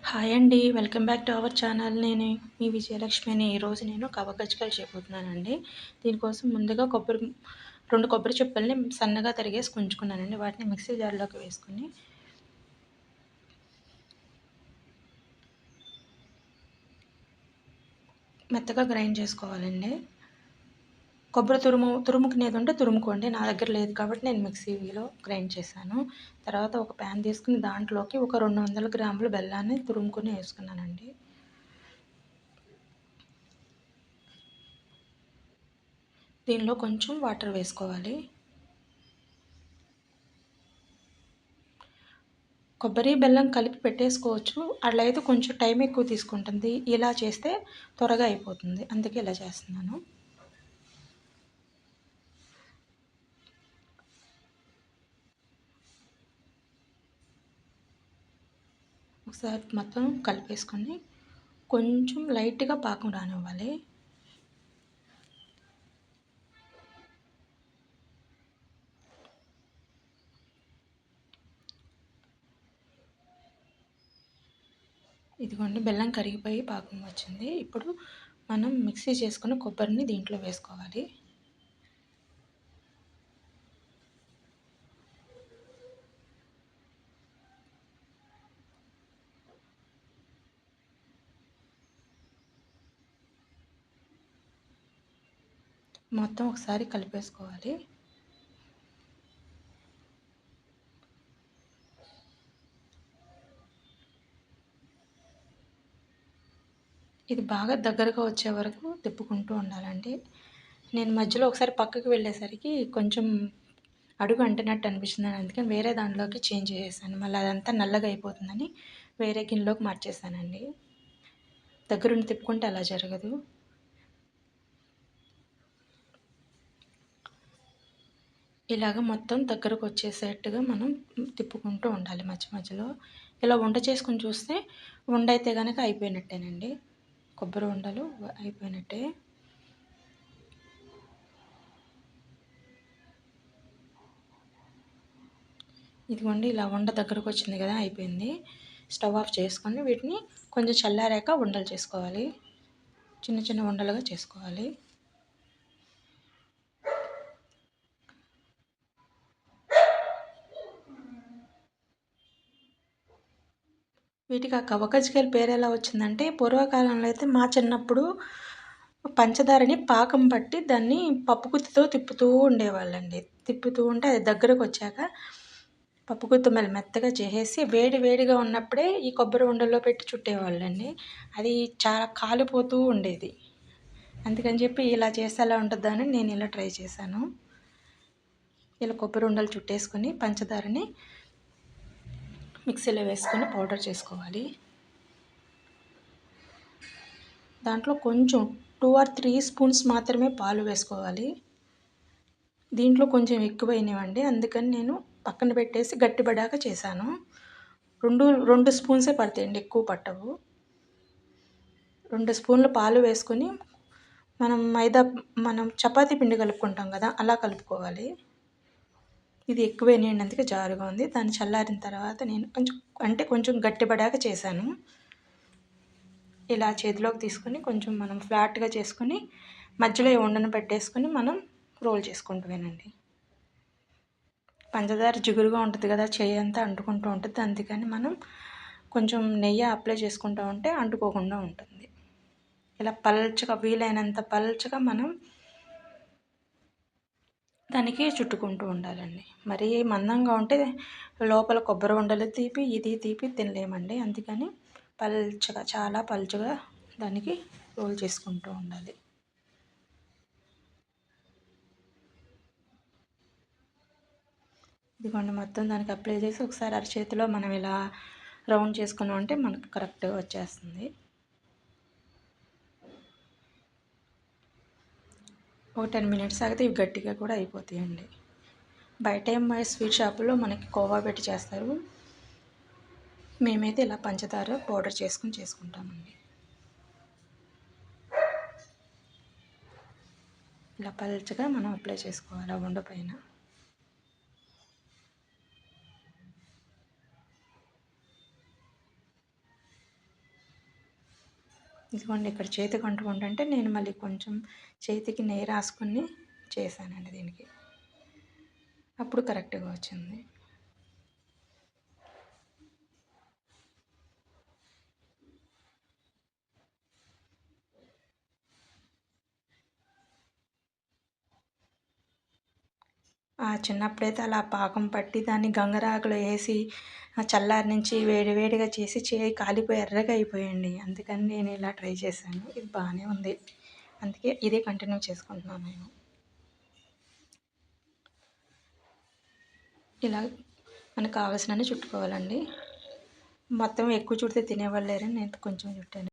Hi అండి. Welcome back to our channel. నేను మీ విజయలక్ష్మిని. ఈరోజు నేను కవకజ్జికాయలు చేయబోతున్నానండి. దీనికోసం ముందుగా 2 కొబ్బరి చిప్పల్ని సన్నగా తరిగేసి ఉంచుకున్నానండి. వాటిని మిక్సీ జార్‌లోకి వేసుకొని మెత్తగా గ్రైండ్ చేసుకోవాలండి. కొబ్బరి తురుముకునేది ఉంటే తురుముకోండి. నా దగ్గర లేదు కాబట్టి నేను మిక్సీలో గ్రైండ్ చేశాను. తర్వాత ఒక ప్యాన్ తీసుకొని దాంట్లోకి ఒక 200 గ్రాముల బెల్లాన్ని తురుముకొని వేసుకున్నానండి. దీనిలో కొంచెం వాటర్ వేసుకోవాలి. కొబ్బరి, బెల్లం కలిపి పెట్టేసుకోవచ్చు. అట్లా అయితే కొంచెం టైం ఎక్కువ తీసుకుంటుంది. ఇలా చేస్తే త్వరగా అయిపోతుంది. అందుకే ఇలా చేస్తున్నాను. ఒకసారి మొత్తం కలిపేసుకొని కొంచెం లైట్‌గా పాకం రానివ్వాలి. ఇదిగోండి బెల్లం కరిగిపోయి పాకం వచ్చింది. ఇప్పుడు మనం మిక్సీ చేసుకున్న కొబ్బరిని దీంట్లో వేసుకోవాలి. మొత్తం ఒకసారి కలిపేసుకోవాలి. ఇది బాగా దగ్గరగా వచ్చే వరకు తిప్పుకుంటూ ఉండాలండి. నేను మధ్యలో ఒకసారి పక్కకి వెళ్ళేసరికి కొంచెం అడుగు అంటినట్టు అనిపించిందని అందుకని వేరే దాంట్లోకి చేంజ్ చేసేసాను. మళ్ళీ అదంతా నల్లగా అయిపోతుందని వేరే గిన్నెలోకి మార్చేసానండి. దగ్గరుండి తిప్పుకుంటే అలా జరగదు. ఇలాగ మొత్తం దగ్గరకు వచ్చేసేట్టుగా మనం తిప్పుకుంటూ ఉండాలి మధ్య మధ్యలో. ఇలా వంట చేసుకొని చూస్తే అయితే గనక అయిపోయినట్టేనండి. కొబ్బరి ఉండలు అయిపోయినట్టే. ఇదిగోండి ఇలా దగ్గరకు వచ్చింది కదా, అయిపోయింది. స్టవ్ ఆఫ్ చేసుకొని వీటిని కొంచెం చల్లారాక ఉండలు చేసుకోవాలి. చిన్న చిన్న ఉండలుగా చేసుకోవాలి. వీటికి ఆ కవకజ్జికాయల పేరు ఎలా వచ్చిందంటే, పూర్వకాలంలో అయితే మా చిన్నప్పుడు పంచదారని పాకం పట్టి దాన్ని పప్పు గుత్తితో తిప్పుతూ ఉండేవాళ్ళండి. తిప్పుతూ ఉంటే అది దగ్గరకు వచ్చాక పప్పు గుత్తి మెత్తగా చేసేసి వేడి వేడిగా ఉన్నప్పుడే ఈ కొబ్బరి ఉండల్లో పెట్టి చుట్టేవాళ్ళండి. అది చాలా కాలిపోతూ ఉండేది. అందుకని చెప్పి ఇలా చేస్తే ఎలా ఉంటుందని నేను ఇలా ట్రై చేశాను. ఇలా కొబ్బరి ఉండలు చుట్టేసుకొని పంచదారని మిక్సీలో వేసుకొని పౌడర్ చేసుకోవాలి. దాంట్లో కొంచెం 2 or 3 స్పూన్స్ మాత్రమే పాలు వేసుకోవాలి. దీంట్లో కొంచెం ఎక్కువైనవండి, అందుకని నేను పక్కన పెట్టేసి గట్టిపడాక చేశాను. 2 స్పూన్సే పడతాయండి, ఎక్కువ పట్టవు. 2 స్పూన్లు పాలు వేసుకొని మనం చపాతీ పిండి కలుపుకుంటాం కదా, అలా కలుపుకోవాలి. ఇది ఎక్కువైనాయండి, అందుకే జారుగా ఉంది. దాన్ని చల్లారిన తర్వాత నేను కొంచెం గట్టిపడాక చేశాను. ఇలా చేతిలోకి తీసుకొని కొంచెం మనం ఫ్లాట్గా చేసుకొని మధ్యలో ఉండను పెట్టేసుకొని మనం రోల్ చేసుకుంటామేనండి. పంచదార జిగురుగా ఉంటుంది కదా, చెయ్యి అంతా అంటుకుంటూ ఉంటుంది. అందుకని మనం కొంచెం నెయ్యి అప్లై చేసుకుంటూ ఉంటే అంటుకోకుండా ఉంటుంది. ఇలా పల్చగా, వీలైనంత పల్చగా మనం దానికి చుట్టుకుంటూ ఉండాలండి. మరీ మందంగా ఉంటే లోపల కొబ్బరి ఉండలు తీపి, ఇది తీపి తినలేమండి. అందుకని పల్చగా, చాలా పల్చగా దానికి రోల్ చేసుకుంటూ ఉండాలి. ఇదిగోండి మొత్తం దానికి అప్లై చేసి ఒకసారి అరచేతిలో మనం ఇలా రౌండ్ చేసుకున్నాం అంటే మనకు కరెక్ట్గా వచ్చేస్తుంది. ఒక 10 మినిట్స్ ఆగితే ఇవి గట్టిగా కూడా అయిపోతాయండి. బయట స్వీట్ షాపులో మనకి కోవా పెట్టి చేస్తారు. మేమైతే ఇలా పంచదార పౌడర్ చేసుకుంటామండి. ఇలా పల్చగా మనం అప్లై చేసుకోవాలి ఆ ఉండ పైన. ఇదిగోండి ఇక్కడ చేతికి అంటుకుంటుంటే నేను మళ్ళీ కొంచెం చేతికి నెయ్యి రాసుకొని చేశానండి దీనికి. అప్పుడు కరెక్ట్గా వచ్చింది. చిన్నప్పుడైతే అలా పాకం పట్టి దాన్ని గంగరాకులో వేసి చల్లారి నుంచి వేడి వేడిగా చేసి చేయి కాలిపోయి ఎర్రగా అయిపోయాయండి. అందుకని నేను ఇలా ట్రై చేశాను. ఇది బాగానే ఉంది. అందుకే ఇదే కంటిన్యూ చేసుకుంటున్నాను నేను. ఇలా మనకు కావాల్సినన్ని చుట్టుకోవాలండి. మొత్తం ఎక్కువ చుడితే తినేవాళ్ళు లేరని నేను కొంచెం చుట్టాను.